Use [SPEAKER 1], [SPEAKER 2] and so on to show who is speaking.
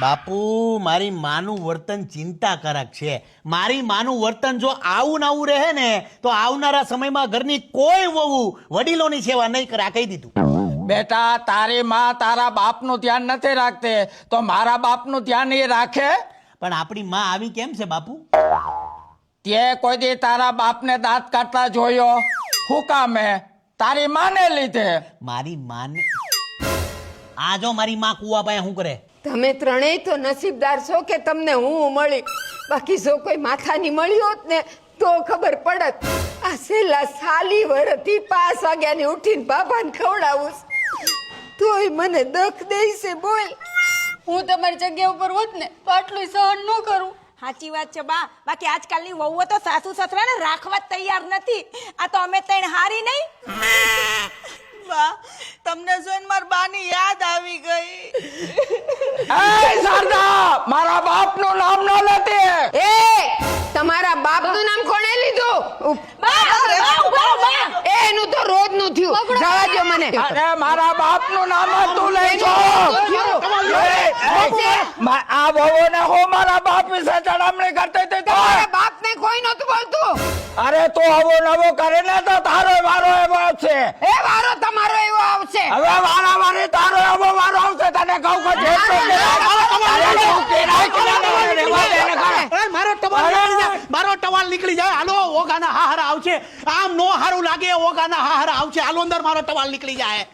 [SPEAKER 1] બાપુ મારી માનું વર્તન ચિંતાકારક છે. મારી માનું વર્તન જો આવું ને આવું રહે ને તો આવનારા સમયમાં ઘરની કોઈ વહુ વડીલોની સેવા નહીં કરે. આ કહી દીધું.
[SPEAKER 2] બેટા તારી માં તારા બાપનું ધ્યાન નથી રાખતી તો મારા બાપનું ધ્યાન એ રાખે.
[SPEAKER 1] પણ આપણી માં આવી કેમ છે બાપુ?
[SPEAKER 2] તે કોઈ દી તારા બાપને દાંત કાઢતા જોયો? શું કામે? તારી માને લીધે.
[SPEAKER 1] મારી માને આ જો મારી માં કુવા પાસે શું કરે?
[SPEAKER 3] તમે ત્રણેય તો નસીબદાર છો કે તમને હું મળી. બાકી જો કોઈ માથાની મળી હોત ને તો ખબર પડત. આ છેલ્લા સાલી વરથી 5 વાગ્યાની ઉઠીને બાબાને ખવડાવું તોય મને દખ દઈ છે. બોલ,
[SPEAKER 4] હું તમારી જગ્યા ઉપર હોત ને તો આટલું સહન ન કરું.
[SPEAKER 5] સાચી વાત છે બા. બાકી આજકાલની વહુઓ તો સાસુ સસરાને રાખવા જ તૈયાર નથી. આ તો અમે તૈણ હારી નહીં. બા, તમને જોઈને માર બાની યાદ આવી ગઈ.
[SPEAKER 2] એ શારદા, મારા બાપનું નામ ન લેતી.
[SPEAKER 3] એ તમારા બાપનું નામ કોણે લીધું? એનું તો રોજનું થયું. જવા દો મને.
[SPEAKER 2] અરે મારા બાપનું નામ જ તું લઈ છો. આ વહુને હો મારા બાપ વિશે ચડામણી કરતી હતી તો.
[SPEAKER 3] તમારા બાપને કોઈ નહોતું બોલતું.
[SPEAKER 2] અરે તો આવો નવો કરે ને તો તારો વારો એવો છે.
[SPEAKER 3] એ વારો તમારો એવો આવશે.
[SPEAKER 2] હવે વારા વારી તારો એવો વારો આવશે. તને કહું કે જેટલો
[SPEAKER 1] મારો ટવાલ નીકળી જાય. હાલો, ઓગાના હાહારા આવશે. આમ નો હારું લાગે. ઓગાના હાહારા આવશે. હાલો અંદર, મારો ટવાલ નીકળી જાય.